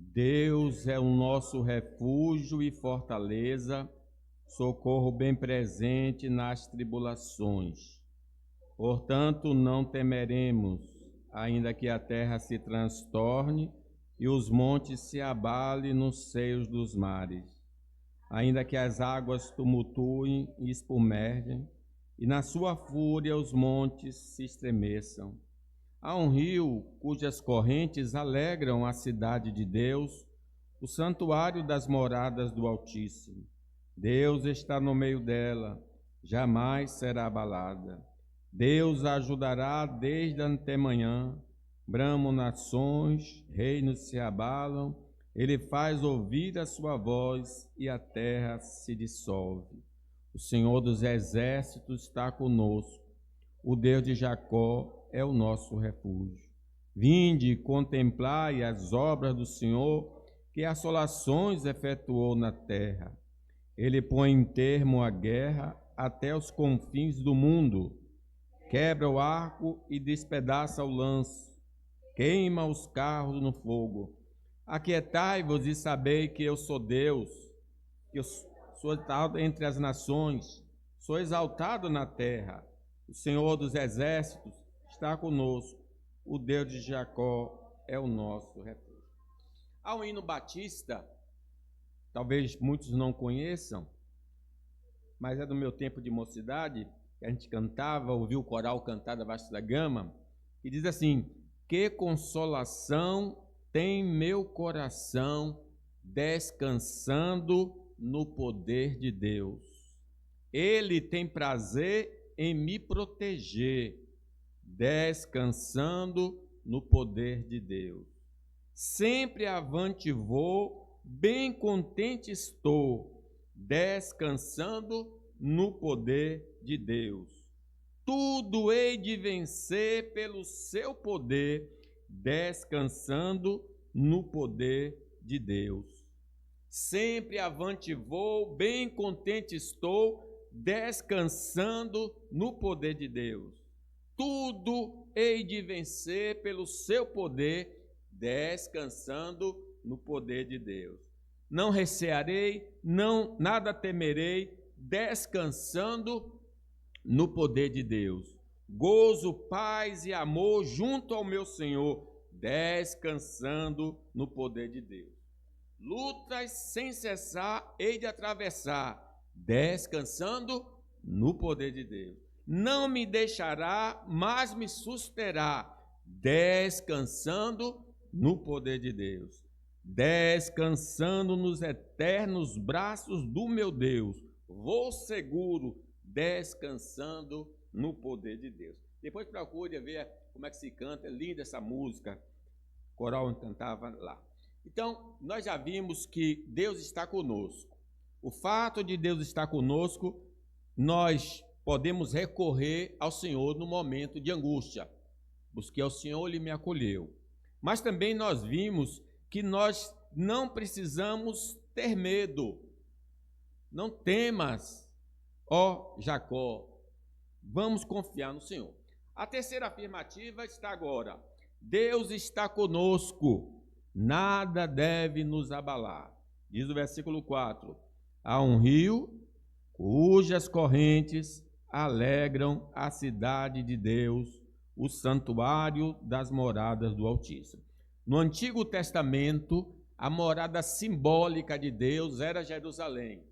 Deus é o nosso refúgio e fortaleza, socorro bem presente nas tribulações. Portanto, não temeremos, ainda que a terra se transtorne e os montes se abalem nos seios dos mares, ainda que as águas tumultuem e espumergem, e na sua fúria os montes se estremeçam. Há um rio cujas correntes alegram a cidade de Deus, o santuário das moradas do Altíssimo. Deus está no meio dela, jamais será abalada. Deus a ajudará desde a antemanhã. Bramam nações, reinos se abalam, ele faz ouvir a sua voz e a terra se dissolve. O Senhor dos exércitos está conosco, o Deus de Jacó é o nosso refúgio. Vinde e contemplai as obras do Senhor, que assolações efetuou na terra. Ele põe em termo a guerra até os confins do mundo. Quebra o arco e despedaça o lance. Queima os carros no fogo. Aquietai-vos e sabei que eu sou Deus, que eu sou exaltado entre as nações, sou exaltado na terra. O Senhor dos exércitos está conosco, o Deus de Jacó é o nosso refúgio. Há um hino batista, talvez muitos não conheçam, mas é do meu tempo de mocidade, que a gente cantava, ouviu o coral cantar da Vasta da Gama, que diz assim: que consolação tem meu coração descansando no poder de Deus. Ele tem prazer em me proteger, descansando no poder de Deus. Sempre avante vou, bem contente estou, descansando no poder de Deus. Tudo hei de vencer pelo seu poder, descansando no poder de Deus. Sempre avante vou, bem contente estou, descansando no poder de Deus. Tudo hei de vencer pelo seu poder, descansando no poder de Deus. Não recearei, nada temerei, descansando no poder de Deus. Gozo, paz e amor junto ao meu Senhor, descansando no poder de Deus. Lutas sem cessar hei de atravessar, descansando no poder de Deus. Não me deixará, mas me susterá, descansando no poder de Deus. Descansando nos eternos braços do meu Deus, vou seguro, descansando no poder de Deus. Depois procure ver como é que se canta, é linda essa música, o coral cantava lá. Então, nós já vimos que Deus está conosco. O fato de Deus estar conosco, nós podemos recorrer ao Senhor no momento de angústia. Busquei ao Senhor, Ele me acolheu. Mas também nós vimos que nós não precisamos ter medo. Não temas, ó Jacó. Vamos confiar no Senhor. A terceira afirmativa está agora. Deus está conosco. Nada deve nos abalar. Diz o versículo 4. Há um rio cujas correntes alegram a cidade de Deus, o santuário das moradas do Altíssimo. No Antigo Testamento, a morada simbólica de Deus era Jerusalém.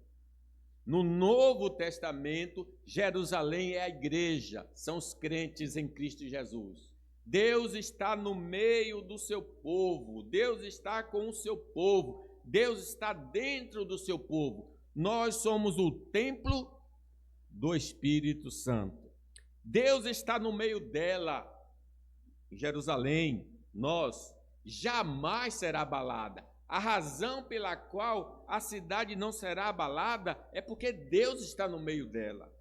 No Novo Testamento, Jerusalém é a igreja, são os crentes em Cristo Jesus. Deus está no meio do seu povo, Deus está com o seu povo, Deus está dentro do seu povo. Nós somos o templo do Espírito Santo. Deus está no meio dela, Jerusalém, nós, jamais será abalada. A razão pela qual a cidade não será abalada é porque Deus está no meio dela.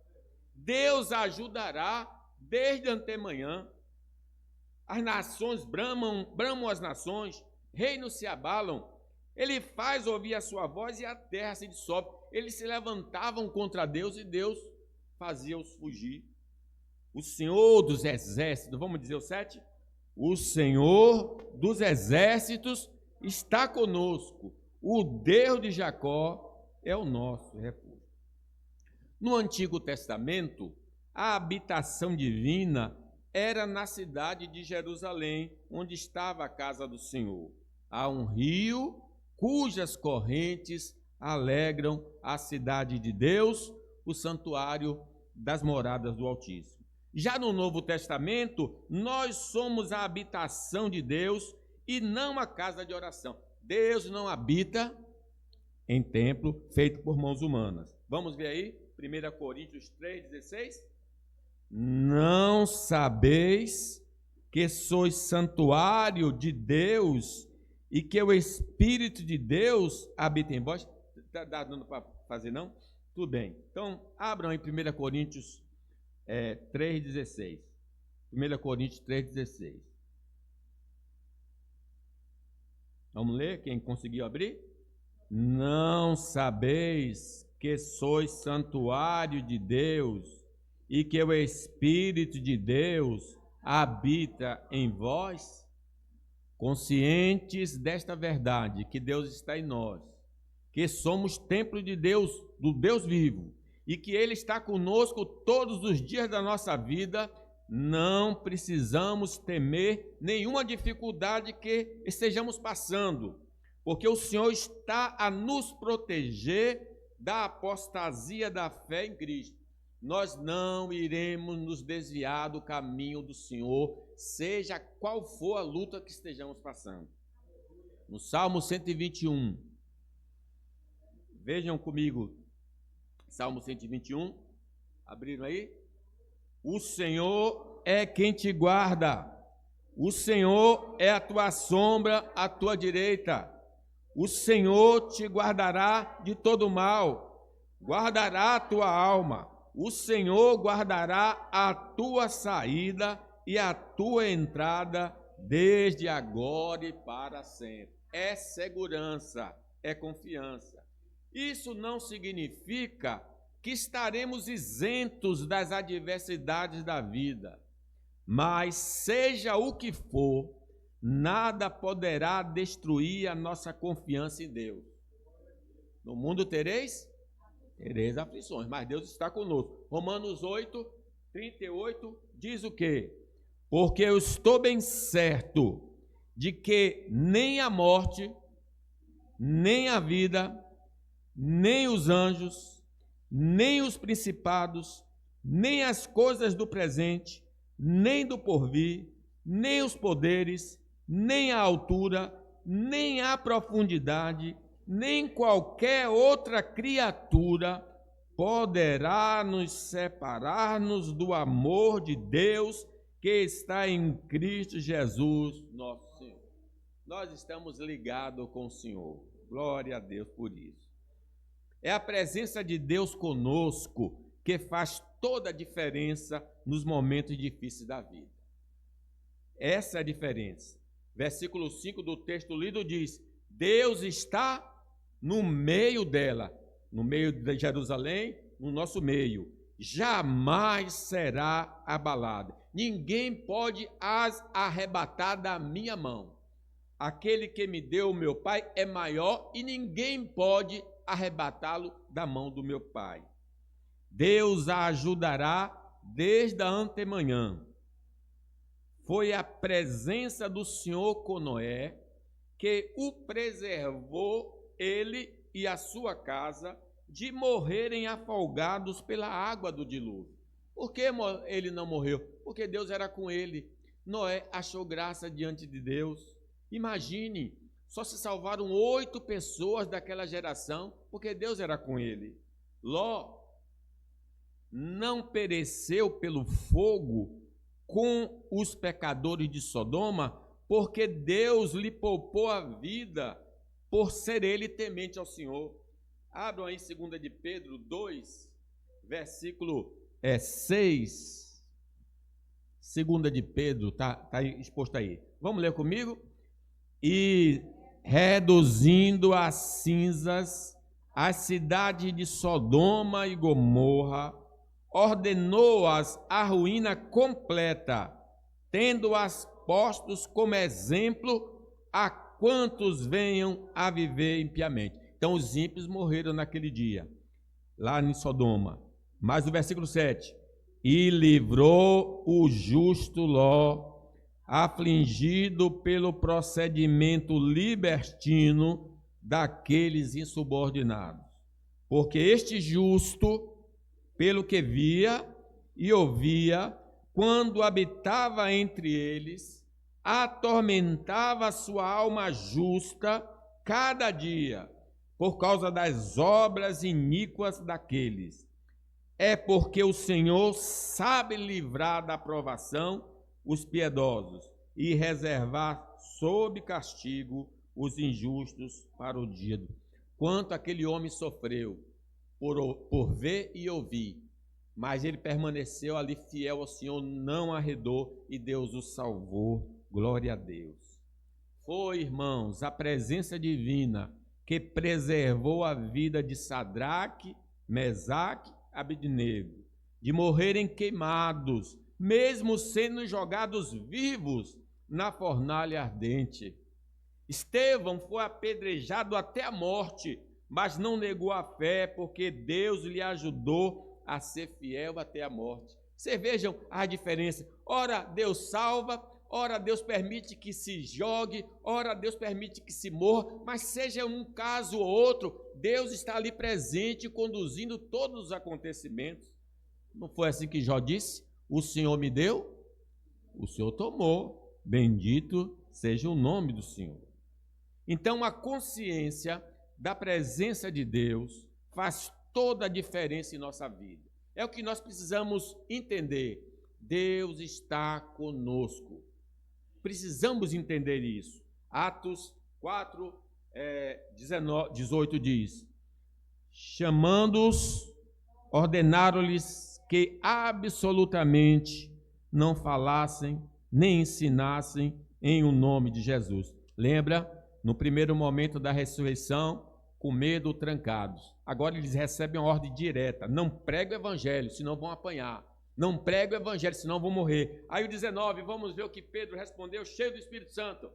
Deus a ajudará desde antemanhã. As nações bramam as nações, reinos se abalam. Ele faz ouvir a sua voz e a terra se dissolve. Eles se levantavam contra Deus e Deus fazia-os fugir. O Senhor dos exércitos, vamos dizer o 7? O Senhor dos exércitos está conosco. O Deus de Jacó é o nosso refúgio. No Antigo Testamento, a habitação divina era na cidade de Jerusalém, onde estava a casa do Senhor. Há um rio cujas correntes alegram a cidade de Deus, o santuário das moradas do Altíssimo. Já no Novo Testamento, nós somos a habitação de Deus e não a casa de oração. Deus não habita em templo feito por mãos humanas. Vamos ver aí, 1 Coríntios 3,16? Não sabeis que sois santuário de Deus e que o Espírito de Deus habita em vós? Está dando para fazer, não? Tudo bem. Então, abram aí 1 Coríntios 3,16. 1 Coríntios 3,16. Vamos ler? Quem conseguiu abrir? Não sabeis que sois santuário de Deus e que o Espírito de Deus habita em vós? Conscientes desta verdade, que Deus está em nós, que somos templo de Deus, do Deus vivo, e que Ele está conosco todos os dias da nossa vida, não precisamos temer nenhuma dificuldade que estejamos passando, porque o Senhor está a nos proteger da apostasia da fé em Cristo. Nós não iremos nos desviar do caminho do Senhor, seja qual for a luta que estejamos passando. No Salmo 121, vejam comigo, Salmo 121, abriram aí? O Senhor é quem te guarda, o Senhor é a tua sombra à tua direita, o Senhor te guardará de todo mal, guardará a tua alma, o Senhor guardará a tua saída e a tua entrada desde agora e para sempre. É segurança, é confiança. Isso não significa que estaremos isentos das adversidades da vida, mas seja o que for, nada poderá destruir a nossa confiança em Deus. No mundo tereis aflições, mas Deus está conosco. Romanos 8:38 diz o quê? Porque eu estou bem certo de que nem a morte, nem a vida, nem os anjos, nem os principados, nem as coisas do presente, nem do porvir, nem os poderes, nem a altura, nem a profundidade, nem qualquer outra criatura poderá nos separar-nos do amor de Deus que está em Cristo Jesus, nosso Senhor. Nós estamos ligados com o Senhor. Glória a Deus por isso. É a presença de Deus conosco que faz toda a diferença nos momentos difíceis da vida. Essa é a diferença. Versículo 5 do texto lido diz: Deus está no meio dela, no meio de Jerusalém, no nosso meio. Jamais será abalada. Ninguém pode as arrebatar da minha mão. Aquele que me deu o meu Pai é maior e ninguém pode arrebatá-lo da mão do meu Pai. Deus a ajudará desde a antemanhã. Foi a presença do Senhor com Noé que o preservou, ele e a sua casa, de morrerem afogados pela água do dilúvio. Por que ele não morreu? Porque Deus era com ele. Noé achou graça diante de Deus. Imagine, só se salvaram 8 pessoas daquela geração, porque Deus era com ele. Ló não pereceu pelo fogo com os pecadores de Sodoma, porque Deus lhe poupou a vida por ser ele temente ao Senhor. Abram aí 2 de Pedro 2, versículo 6. 2 de Pedro, está exposto aí. Vamos ler comigo? E reduzindo a cinzas a cidade de Sodoma e Gomorra, ordenou-as à ruína completa, tendo-as postos como exemplo a quantos venham a viver impiamente. Então os ímpios morreram naquele dia, lá em Sodoma. Mas o versículo 7, e livrou o justo Ló, afligido pelo procedimento libertino daqueles insubordinados. Porque este justo, pelo que via e ouvia, quando habitava entre eles, atormentava sua alma justa cada dia, por causa das obras iníquas daqueles. É porque o Senhor sabe livrar da provação os piedosos e reservar sob castigo os injustos para o dia. Quanto aquele homem sofreu por ver e ouvir, mas ele permaneceu ali fiel ao Senhor, não arredou e Deus o salvou. Glória a Deus. Foi, irmãos, a presença divina que preservou a vida de Sadraque, Mesaque, Abednego, de morrerem queimados, mesmo sendo jogados vivos na fornalha ardente. Estevão foi apedrejado até a morte, mas não negou a fé, porque Deus lhe ajudou a ser fiel até a morte. Vocês vejam a diferença. Ora, Deus salva, ora Deus permite que se jogue, ora Deus permite que se morra, mas seja um caso ou outro, Deus está ali presente, conduzindo todos os acontecimentos. Não foi assim que Jó disse? O Senhor me deu, o Senhor tomou, bendito seja o nome do Senhor. Então a consciência da presença de Deus faz toda a diferença em nossa vida. É o que nós precisamos entender. Deus está conosco. Precisamos entender isso. Atos 4, 18 diz: chamando-os, ordenaram-lhes que absolutamente não falassem nem ensinassem em o nome de Jesus. Lembra? No primeiro momento da ressurreição, com medo, trancados. Agora eles recebem uma ordem direta: não pregue o evangelho, senão vão apanhar. Não pregue o evangelho, senão vão morrer. Aí o 19, vamos ver o que Pedro respondeu, cheio do Espírito Santo.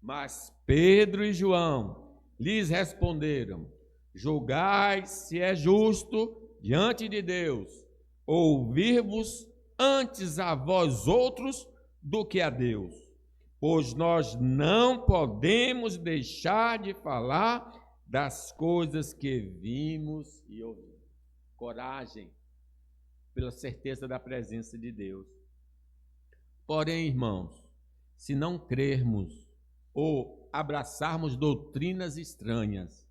Mas Pedro e João lhes responderam: julgai se é justo diante de Deus ouvir-vos antes a vós outros do que a Deus, pois nós não podemos deixar de falar das coisas que vimos e ouvimos. Coragem, pela certeza da presença de Deus. Porém, irmãos, se não crermos ou abraçarmos doutrinas estranhas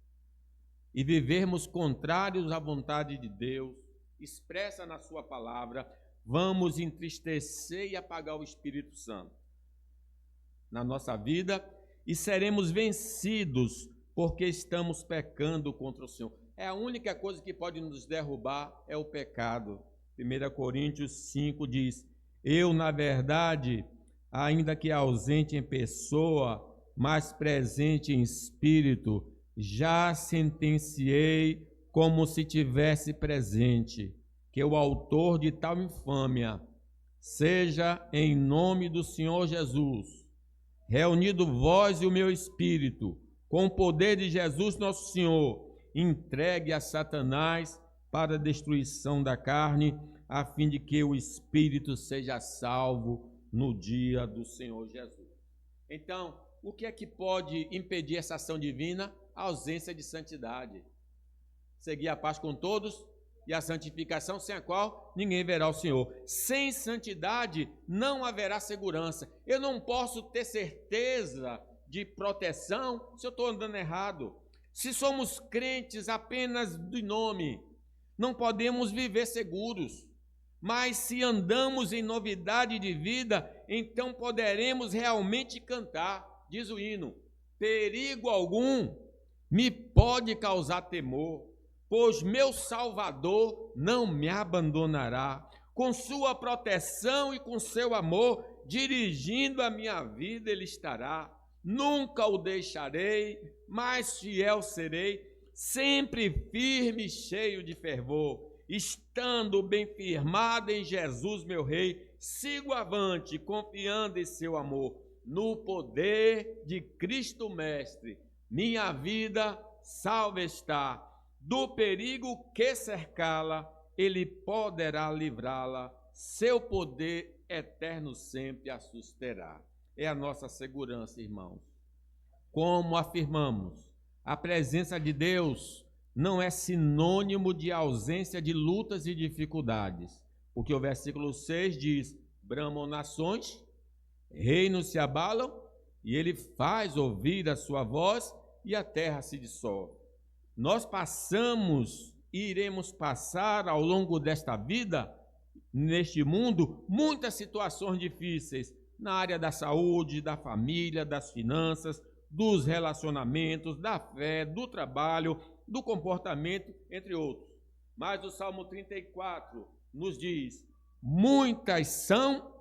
e vivermos contrários à vontade de Deus, expressa na sua palavra, vamos entristecer e apagar o Espírito Santo na nossa vida e seremos vencidos porque estamos pecando contra o Senhor. É a única coisa que pode nos derrubar é o pecado. 1 Coríntios 5 diz: eu, na verdade, ainda que ausente em pessoa, mas presente em espírito, já sentenciei como se tivesse presente, que o autor de tal infâmia seja, em nome do Senhor Jesus, reunido vós e o meu espírito, com o poder de Jesus nosso Senhor, entregue a Satanás para a destruição da carne, a fim de que o espírito seja salvo no dia do Senhor Jesus. Então, o que é que pode impedir essa ação divina? A ausência de santidade. Seguir a paz com todos e a santificação, sem a qual ninguém verá o Senhor. Sem santidade não haverá segurança. Eu não posso ter certeza de proteção se eu estou andando errado. Se somos crentes apenas de nome, não podemos viver seguros. Mas se andamos em novidade de vida, então poderemos realmente cantar. Diz o hino: perigo algum me pode causar temor, pois meu Salvador não me abandonará. Com sua proteção e com seu amor, dirigindo a minha vida ele estará. Nunca o deixarei, mas fiel serei, sempre firme e cheio de fervor. Estando bem firmado em Jesus, meu Rei, sigo avante, confiando em seu amor. no poder de Cristo Mestre. Minha vida salva está. Do perigo que cercá-la, ele poderá livrá-la. Seu poder eterno sempre a susterá. É a nossa segurança, irmãos. Como afirmamos, a presença de Deus não é sinônimo de ausência de lutas e dificuldades, porque o versículo 6 diz: bramam nações, reinos se abalam, e ele faz ouvir a sua voz, e a terra se dissolve. Nós passamos e iremos passar ao longo desta vida, neste mundo, muitas situações difíceis, na área da saúde, da família, das finanças, dos relacionamentos, da fé, do trabalho, do comportamento, entre outros. Mas o Salmo 34 nos diz: muitas são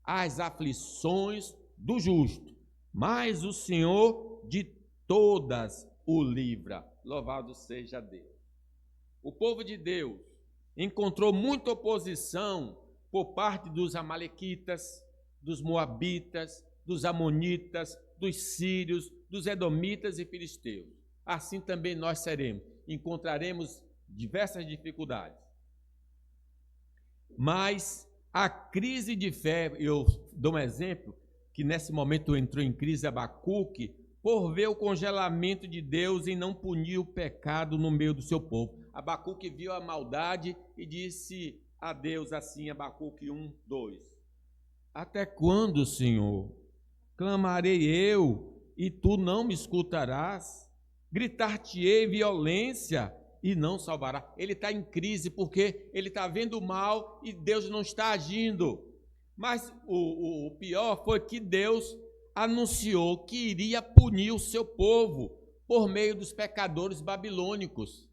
as aflições do justo, mas o Senhor de todas o livra. Louvado seja Deus. O povo de Deus encontrou muita oposição por parte dos amalequitas, dos moabitas, dos amonitas, dos sírios, dos edomitas e filisteus. Assim também nós seremos. Encontraremos diversas dificuldades. Mas a crise de fé, eu dou um exemplo, que nesse momento entrou em crise Abacuque, por ver o congelamento de Deus e não punir o pecado no meio do seu povo. Abacuque viu a maldade e disse a Deus assim, Abacuque 1, 2. Até quando, Senhor? Clamarei eu e tu não me escutarás? Gritar-te-ei violência e não salvará. Ele está em crise porque ele está vendo o mal e Deus não está agindo. Mas o pior foi que Deus anunciou que iria punir o seu povo por meio dos pecadores babilônicos.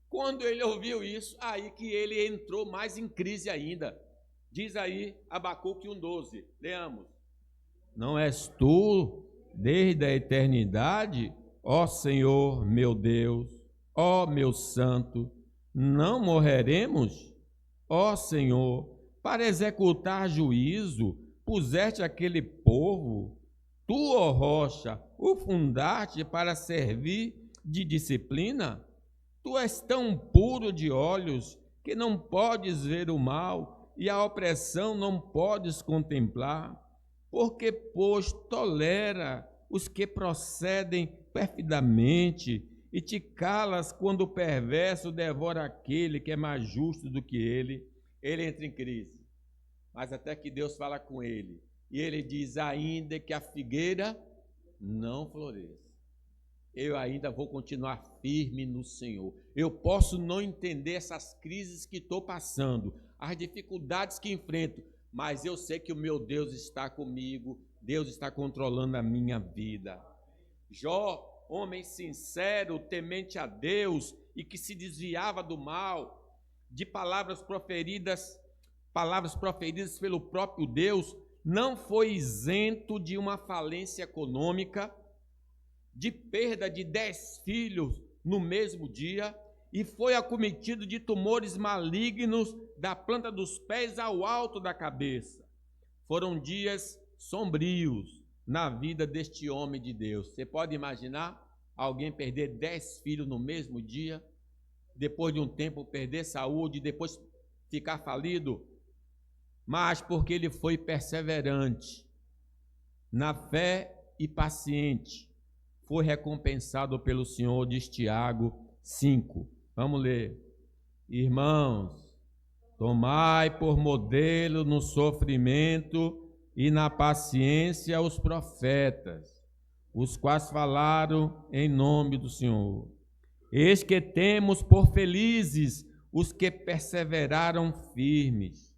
Quando ele ouviu isso, aí que ele entrou mais em crise ainda. Diz aí Abacuque 1,12, leamos. Não és tu, desde a eternidade, ó Senhor meu Deus, ó meu Santo, não morreremos? Ó Senhor, para executar juízo, puseste aquele povo, tu, ó rocha, o fundaste para servir de disciplina? Tu és tão puro de olhos que não podes ver o mal e a opressão não podes contemplar, porque, pois, tolera os que procedem perfidamente e te calas quando o perverso devora aquele que é mais justo do que ele. Ele entra em crise, mas até que Deus fala com ele, e ele diz: ainda que a figueira não floresça, eu ainda vou continuar firme no Senhor. Eu posso não entender essas crises que estou passando, as dificuldades que enfrento, mas eu sei que o meu Deus está comigo, Deus está controlando a minha vida. Jó, homem sincero, temente a Deus e que se desviava do mal, de palavras proferidas pelo próprio Deus, não foi isento de uma falência econômica, de perda de 10 filhos no mesmo dia, e foi acometido de tumores malignos da planta dos pés ao alto da cabeça. Foram dias sombrios na vida deste homem de Deus. Você pode imaginar alguém perder 10 filhos no mesmo dia, depois de um tempo perder saúde, depois ficar falido? Mas porque ele foi perseverante na fé e paciente, foi recompensado pelo Senhor, diz Tiago 5. Vamos ler. Irmãos, tomai por modelo no sofrimento e na paciência os profetas, os quais falaram em nome do Senhor. Eis que temos por felizes os que perseveraram firmes.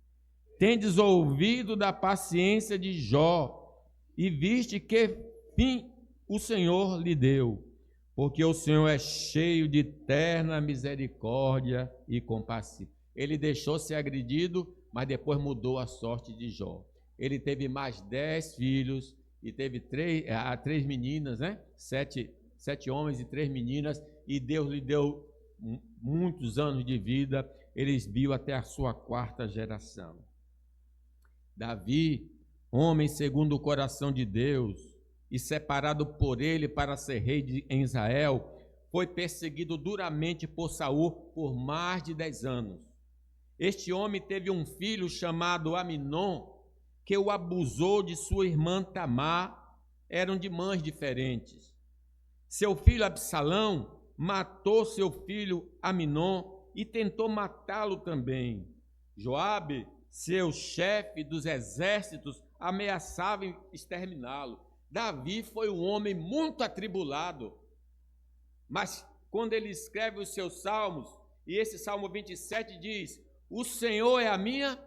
Tendes ouvido da paciência de Jó, e viste que fim o Senhor lhe deu, porque o Senhor é cheio de terna misericórdia e compassivo. Ele deixou ser agredido, mas depois mudou a sorte de Jó. Ele teve mais 10 filhos e teve três meninas, né? Sete homens e 3 meninas, e Deus lhe deu muitos anos de vida. Eles viu até a sua 4ª geração. Davi, homem segundo o coração de Deus e separado por ele para ser rei em Israel, foi perseguido duramente por Saul por mais de 10 anos. Este homem teve um filho chamado Aminon, que o abusou de sua irmã Tamar, eram de mães diferentes. Seu filho Absalão matou seu filho Aminon e tentou matá-lo também. Joabe, seu chefe dos exércitos, ameaçava exterminá-lo. Davi foi um homem muito atribulado, mas quando ele escreve os seus salmos, e esse Salmo 27 diz: o Senhor é a minha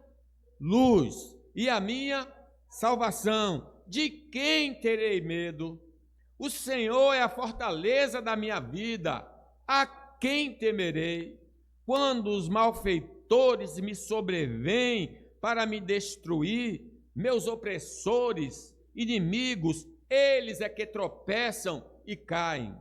luz e a minha salvação, de quem terei medo? O Senhor é a fortaleza da minha vida, a quem temerei? Quando os malfeitores me sobrevêm para me destruir, meus opressores, inimigos, eles é que tropeçam e caem.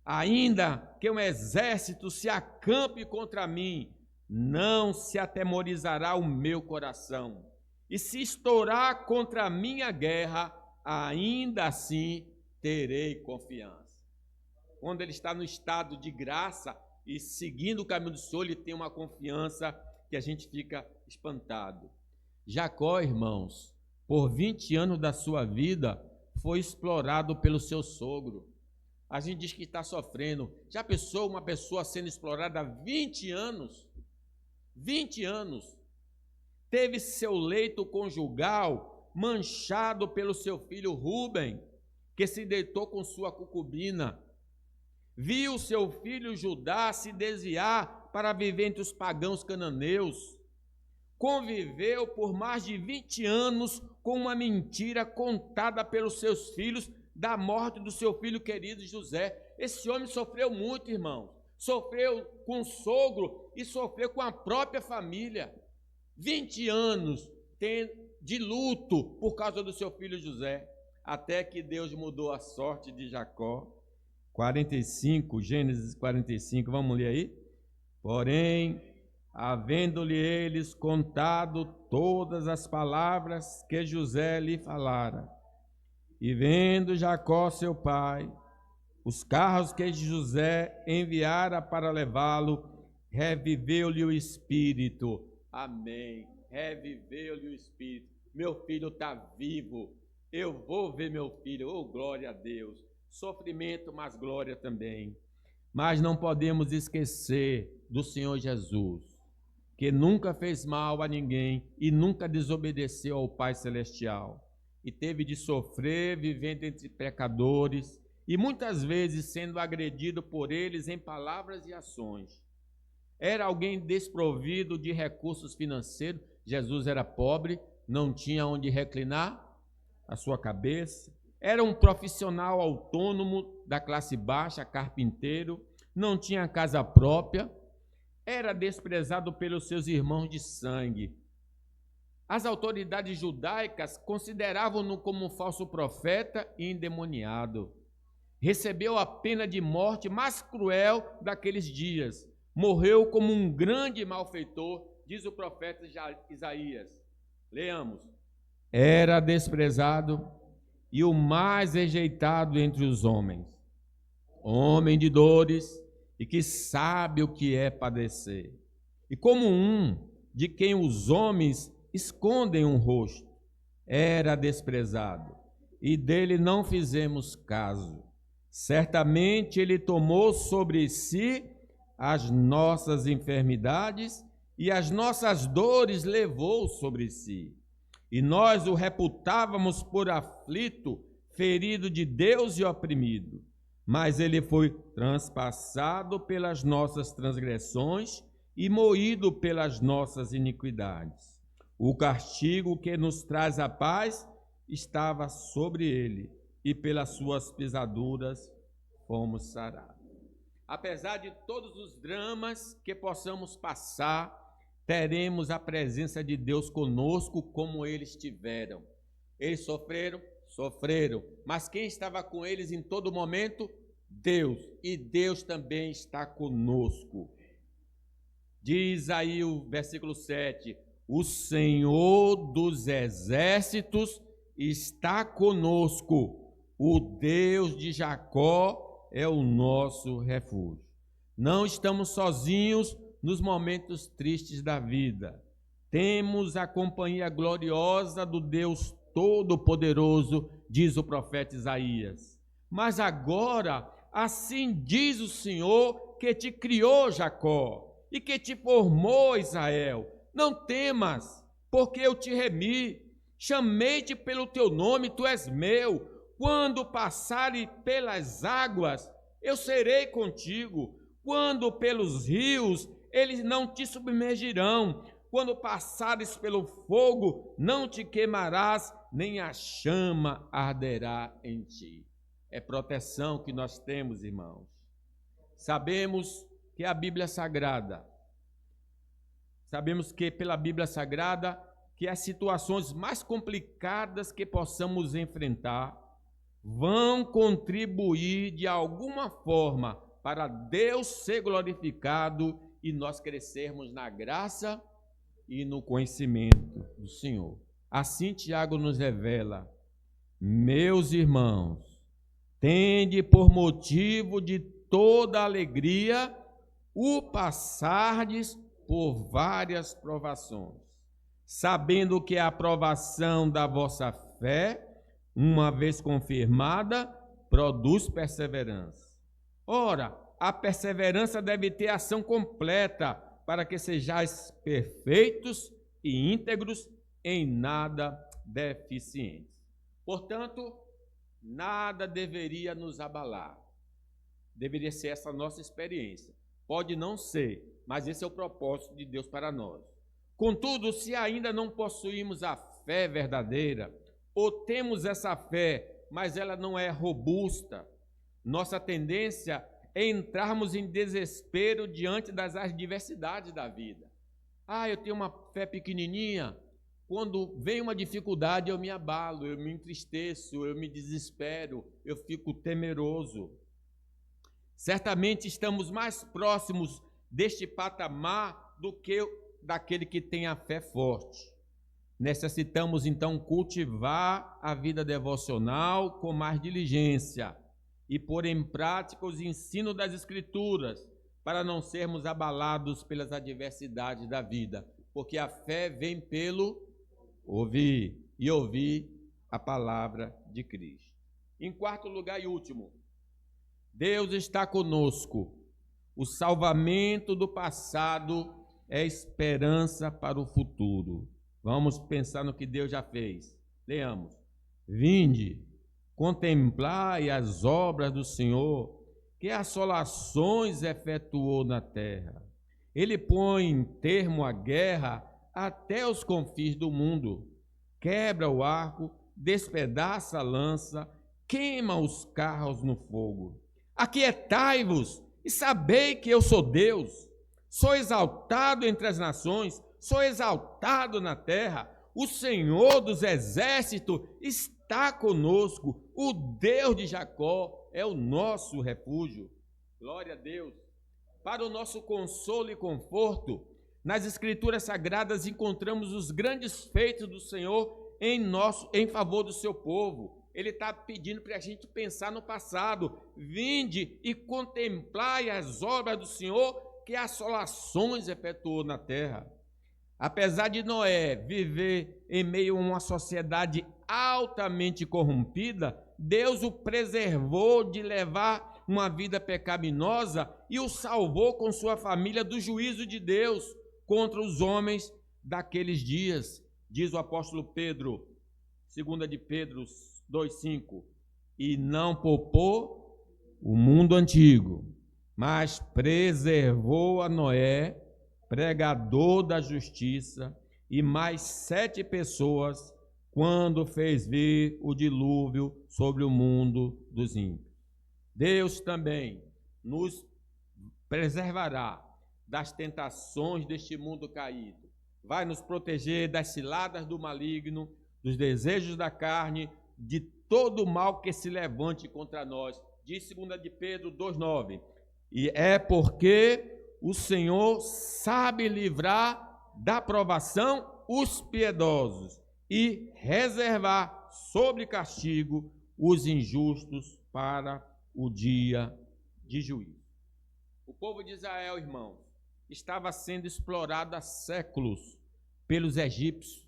Ainda que um exército se acampe contra mim, não se atemorizará o meu coração. E se estourar contra a minha guerra, ainda assim terei confiança. Quando ele está no estado de graça e seguindo o caminho do Senhor, ele tem uma confiança que a gente fica espantado. Jacó, irmãos, por 20 anos da sua vida, foi explorado pelo seu sogro. A gente diz que está sofrendo. Já pensou uma pessoa sendo explorada há 20 anos? 20 anos. Teve seu leito conjugal manchado pelo seu filho Rúben, que se deitou com sua concubina. Viu seu filho Judá se desviar para viver entre os pagãos cananeus. Conviveu por mais de 20 anos com uma mentira contada pelos seus filhos da morte do seu filho querido José. Esse homem sofreu muito, irmão. Sofreu com o sogro e sofreu com a própria família. 20 anos de luto por causa do seu filho José, até que Deus mudou a sorte de Jacó. 45, Gênesis 45, vamos ler aí? Porém, havendo-lhe eles contado todas as palavras que José lhe falara, e vendo Jacó seu pai, os carros que José enviara para levá-lo, reviveu-lhe o espírito. Amém. Reviveu-lhe o espírito. Meu filho está vivo. Eu vou ver meu filho. Oh, glória a Deus. Sofrimento, mas glória também. Mas não podemos esquecer do Senhor Jesus, que nunca fez mal a ninguém e nunca desobedeceu ao Pai Celestial. E teve de sofrer vivendo entre pecadores e muitas vezes sendo agredido por eles em palavras e ações. Era alguém desprovido de recursos financeiros. Jesus era pobre, não tinha onde reclinar a sua cabeça. Era um profissional autônomo da classe baixa, carpinteiro, não tinha casa própria, era desprezado pelos seus irmãos de sangue. As autoridades judaicas consideravam-no como um falso profeta e endemoniado. Recebeu a pena de morte mais cruel daqueles dias. Morreu como um grande malfeitor, diz o profeta Isaías. Leamos. Era desprezado e o mais rejeitado entre os homens, homem de dores e que sabe o que é padecer. E como um de quem os homens escondem um rosto, era desprezado, e dele não fizemos caso. Certamente ele tomou sobre si as nossas enfermidades e as nossas dores levou sobre si. E nós o reputávamos por aflito, ferido de Deus e oprimido. Mas ele foi transpassado pelas nossas transgressões e moído pelas nossas iniquidades. O castigo que nos traz a paz estava sobre ele, e pelas suas pisaduras fomos sarados. Apesar de todos os dramas que possamos passar, teremos a presença de Deus conosco como eles tiveram. Eles sofreram, mas quem estava com eles em todo momento? Deus. E Deus também está conosco. Diz aí o versículo 7, o Senhor dos exércitos está conosco. O Deus de Jacó é o nosso refúgio. Não estamos sozinhos nos momentos tristes da vida. Temos a companhia gloriosa do Deus Todo-Poderoso, diz o profeta Isaías. Mas agora, assim diz o Senhor que te criou, Jacó, e que te formou, Israel. Não temas, porque eu te remi. Chamei-te pelo teu nome, tu és meu. Quando passares pelas águas, eu serei contigo. Quando pelos rios, eles não te submergirão. Quando passares pelo fogo, não te queimarás, nem a chama arderá em ti. É proteção que nós temos, irmãos. Sabemos que a Bíblia Sagrada, sabemos que pela Bíblia Sagrada, que as situações mais complicadas que possamos enfrentar vão contribuir de alguma forma para Deus ser glorificado e nós crescermos na graça e no conhecimento do Senhor. Assim Tiago nos revela: meus irmãos, tende por motivo de toda alegria o passardes por várias provações, sabendo que a aprovação da vossa fé, uma vez confirmada, produz perseverança. Ora, a perseverança deve ter ação completa, para que sejais perfeitos e íntegros, em nada deficientes. Portanto, nada deveria nos abalar. Deveria ser essa nossa experiência. Pode não ser, mas esse é o propósito de Deus para nós. Contudo, se ainda não possuímos a fé verdadeira, ou temos essa fé, mas ela não é robusta, nossa tendência é entrarmos em desespero diante das adversidades da vida. Eu tenho uma fé pequenininha. Quando vem uma dificuldade, eu me abalo, eu me entristeço, eu me desespero, eu fico temeroso. Certamente estamos mais próximos deste patamar do que daquele que tem a fé forte. Necessitamos, então, cultivar a vida devocional com mais diligência e pôr em prática os ensinos das Escrituras, para não sermos abalados pelas adversidades da vida, porque a fé vem pelo ouvir, e ouvir a palavra de Cristo. Em quarto lugar e último, Deus está conosco. O salvamento do passado é esperança para o futuro. Vamos pensar no que Deus já fez. Leamos. Vinde, contemplai as obras do Senhor, que assolações efetuou na terra. Ele põe termo à guerra até os confins do mundo. Quebra o arco, despedaça a lança, queima os carros no fogo. Aquietai-vos e sabei que eu sou Deus. Sou exaltado entre as nações, sou exaltado na terra. O Senhor dos exércitos está conosco. O Deus de Jacó é o nosso refúgio. Glória a Deus. Para o nosso consolo e conforto, nas Escrituras Sagradas encontramos os grandes feitos do Senhor em favor do seu povo. Ele está pedindo para a gente pensar no passado. Vinde e contemplai as obras do Senhor, que assolações efetuou na terra. Apesar de Noé viver em meio a uma sociedade altamente corrompida, Deus o preservou de levar uma vida pecaminosa e o salvou com sua família do juízo de Deus contra os homens daqueles dias. Diz o apóstolo Pedro, 2 de Pedro 2,5, e não poupou o mundo antigo, mas preservou a Noé, pregador da justiça, e mais 7 pessoas, quando fez vir o dilúvio sobre o mundo dos ímpios. Deus também nos preservará das tentações deste mundo caído. Vai nos proteger das ciladas do maligno, dos desejos da carne, de todo o mal que se levante contra nós. Diz 2 de Pedro 2,9. E é porque o Senhor sabe livrar da provação os piedosos e reservar sobre castigo os injustos para o dia de juízo. O povo de Israel, irmãos, estava sendo explorado há séculos pelos egípcios,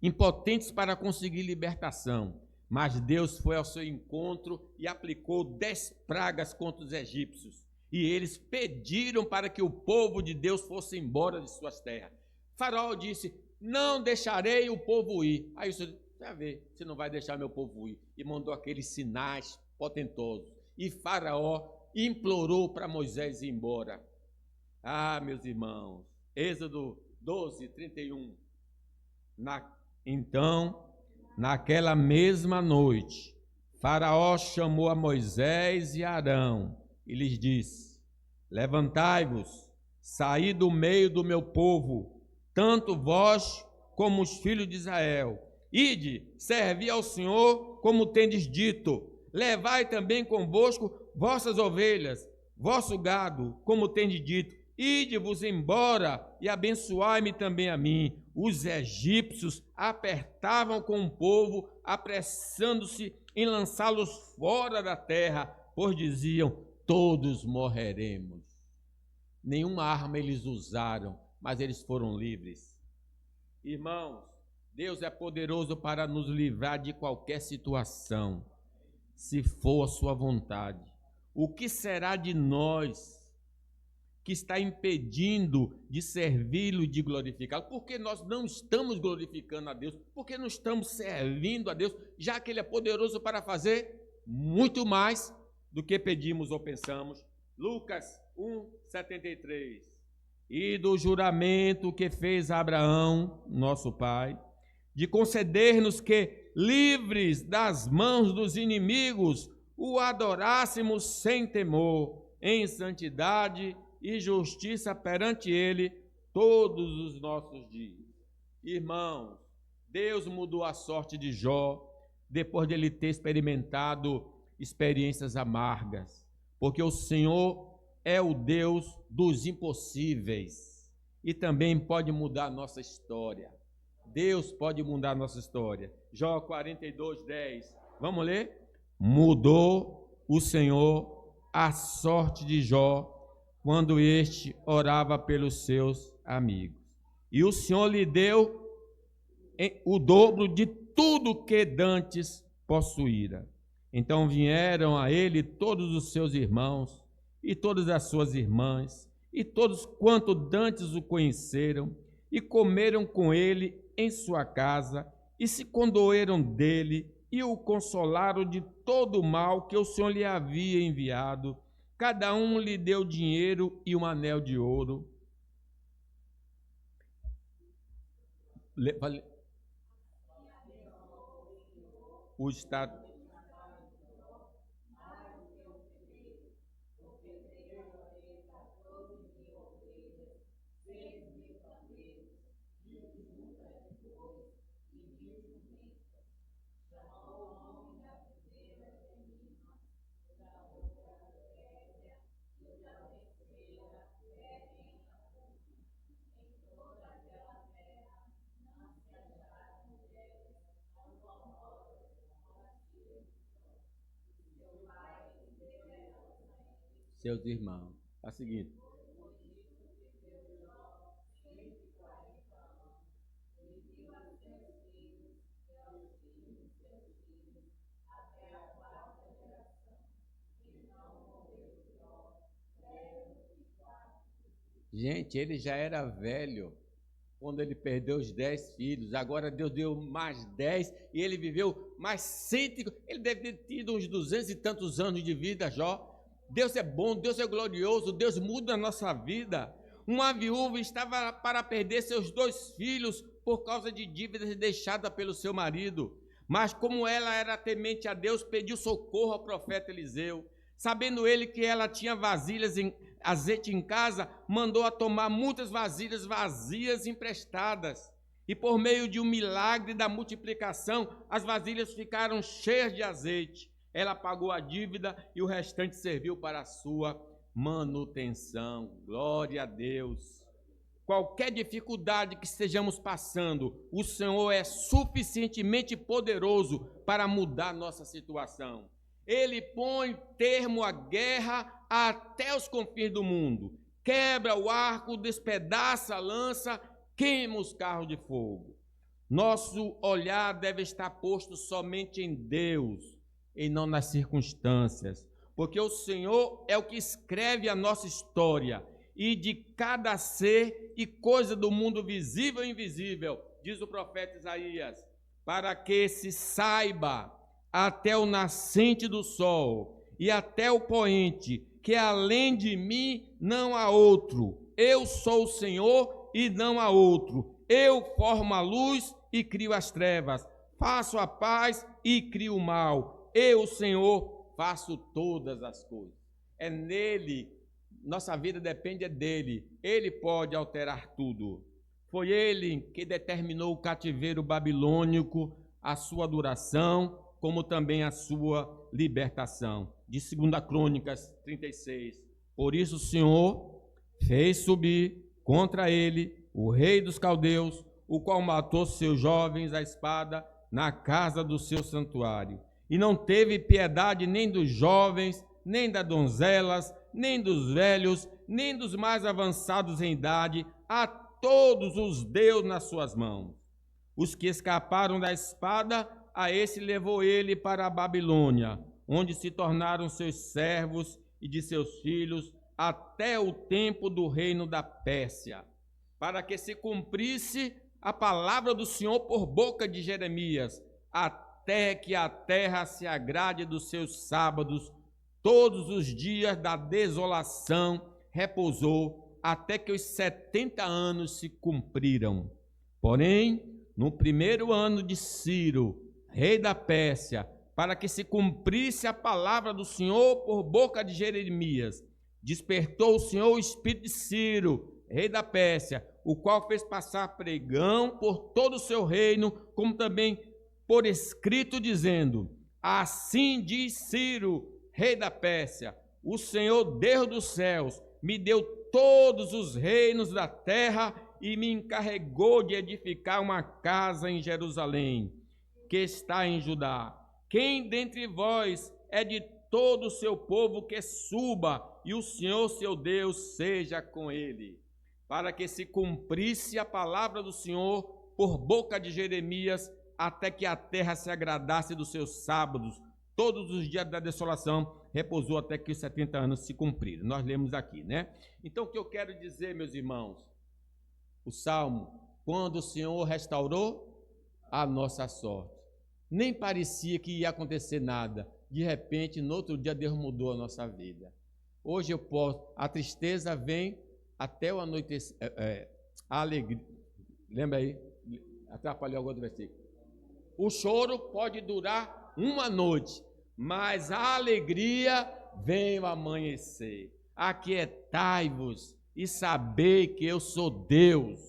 impotentes para conseguir libertação. Mas Deus foi ao seu encontro e aplicou 10 pragas contra os egípcios. E eles pediram para que o povo de Deus fosse embora de suas terras. Faraó disse: não deixarei o povo ir. Aí o Senhor disse: vai ver, você não vai deixar meu povo ir. E mandou aqueles sinais potentosos. E Faraó implorou para Moisés ir embora. Ah, meus irmãos, Êxodo 12, 31. Então, naquela mesma noite, Faraó chamou a Moisés e Arão e lhes disse: levantai-vos, saí do meio do meu povo, tanto vós como os filhos de Israel. Ide, servi ao Senhor como tendes dito. Levai também convosco vossas ovelhas, vosso gado, como tendes dito. Ide-vos embora e abençoai-me também a mim. Os egípcios apertavam com o povo, apressando-se em lançá-los fora da terra, pois diziam: todos morreremos. Nenhuma arma eles usaram, mas eles foram livres. Irmãos, Deus é poderoso para nos livrar de qualquer situação, se for a sua vontade. O que será de nós que está impedindo de servi-lo e de glorificá-lo? Porque nós não estamos glorificando a Deus, porque não estamos servindo a Deus, já que Ele é poderoso para fazer muito mais do que pedimos ou pensamos. Lucas 1:73. E do juramento que fez a Abraão, nosso pai, de conceder-nos que, livres das mãos dos inimigos, o adorássemos sem temor, em santidade e justiça perante Ele todos os nossos dias. Irmãos, Deus mudou a sorte de Jó depois de ele ter experimentado experiências amargas, porque o Senhor é o Deus dos impossíveis e também pode mudar a nossa história. Deus pode mudar a nossa história. Jó 42:10. Vamos ler? Mudou o Senhor a sorte de Jó quando este orava pelos seus amigos. E o Senhor lhe deu o dobro de tudo que dantes possuíra. Então vieram a ele todos os seus irmãos e todas as suas irmãs, e todos quanto dantes o conheceram, e comeram com ele em sua casa, e se condoeram dele, e o consolaram de todo o mal que o Senhor lhe havia enviado. Cada um lhe deu dinheiro e um anel de ouro. O Estado. Seus irmãos. É o seguinte. Gente, ele já era velho quando ele perdeu os 10 filhos. Agora Deus deu mais 10 e ele viveu mais 100. Ele deve ter tido uns 200 e tantos anos de vida, Jó. Deus é bom, Deus é glorioso, Deus muda a nossa vida. Uma viúva estava para perder seus 2 filhos por causa de dívidas deixadas pelo seu marido. Mas como ela era temente a Deus, pediu socorro ao profeta Eliseu. Sabendo ele que ela tinha azeite em casa, mandou a tomar muitas vasilhas vazias emprestadas. E por meio de um milagre da multiplicação, as vasilhas ficaram cheias de azeite. Ela pagou a dívida e o restante serviu para a sua manutenção. Glória a Deus. qualquer dificuldade que estejamos passando, o Senhor é suficientemente poderoso para mudar nossa situação. Ele põe termo à guerra até os confins do mundo. Quebra o arco, despedaça a lança, queima os carros de fogo. Nosso olhar deve estar posto somente em Deus e não nas circunstâncias, porque o Senhor é o que escreve a nossa história, e de cada ser e coisa do mundo visível e invisível, diz o profeta Isaías, para que se saiba até o nascente do sol e até o poente, que além de mim não há outro. Eu sou o Senhor e não há outro. Eu formo a luz e crio as trevas. Faço a paz e crio o mal. Eu, Senhor, faço todas as coisas. É nele, nossa vida depende dele. Ele pode alterar tudo. Foi ele que determinou o cativeiro babilônico, a sua duração, como também a sua libertação. De 2 Crônicas 36. Por isso o Senhor fez subir contra ele o rei dos caldeus, o qual matou seus jovens à espada na casa do seu santuário. E não teve piedade nem dos jovens, nem das donzelas, nem dos velhos, nem dos mais avançados em idade, a todos os deu nas suas mãos. Os que escaparam da espada, a esse levou ele para a Babilônia, onde se tornaram seus servos e de seus filhos, até o tempo do reino da Pérsia, para que se cumprisse a palavra do Senhor por boca de Jeremias, até que a terra se agrade dos seus sábados. Todos os dias da desolação repousou, até que os 70 anos se cumpriram. Porém, no primeiro ano de Ciro, rei da Pérsia, para que se cumprisse a palavra do Senhor por boca de Jeremias, despertou o Senhor o espírito de Ciro, rei da Pérsia, o qual fez passar pregão por todo o seu reino, como também por escrito, dizendo: assim diz Ciro, rei da Pérsia, o Senhor Deus dos céus me deu todos os reinos da terra e me encarregou de edificar uma casa em Jerusalém, que está em Judá. Quem dentre vós é de todo o seu povo, que suba, e o Senhor seu Deus seja com ele, para que se cumprisse a palavra do Senhor por boca de Jeremias, até que a terra se agradasse dos seus sábados. Todos os dias da desolação repousou até que os 70 anos se cumpriram. Nós lemos aqui, né? Então, o que eu quero dizer, meus irmãos, o Salmo, quando o Senhor restaurou a nossa sorte, nem parecia que ia acontecer nada. De repente, no outro dia, Deus mudou a nossa vida. Hoje eu posso, a tristeza vem até o anoitecer, a alegria, lembra aí? Atrapalhou agora do versículo. O choro pode durar uma noite, mas a alegria vem ao amanhecer. Aquietai-vos e sabei que eu sou Deus.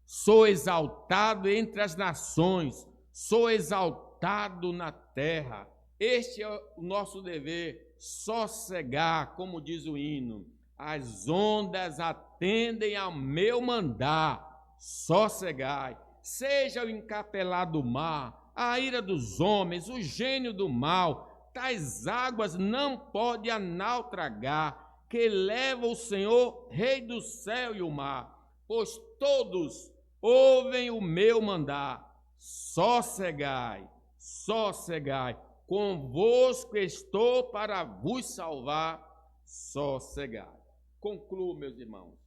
Sou exaltado entre as nações, sou exaltado na terra. Este é o nosso dever, sossegar, como diz o hino. As ondas atendem ao meu mandar, sossegai. Seja o encapelado do mar, a ira dos homens, o gênio do mal, tais águas não pode a nau tragar, que leva o Senhor, rei do céu e o mar, pois todos ouvem o meu mandar. Sossegai, sossegai, convosco estou para vos salvar, sossegai. Concluo, meus irmãos.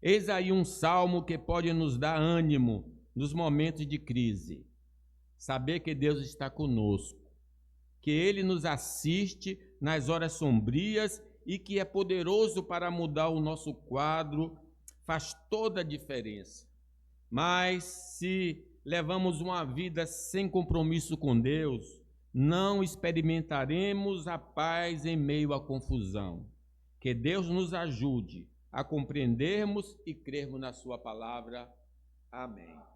Eis aí um salmo que pode nos dar ânimo nos momentos de crise. Saber que Deus está conosco, que Ele nos assiste nas horas sombrias e que é poderoso para mudar o nosso quadro, faz toda a diferença. Mas se levamos uma vida sem compromisso com Deus, não experimentaremos a paz em meio à confusão. Que Deus nos ajude a compreendermos e crermos na sua palavra. Amém.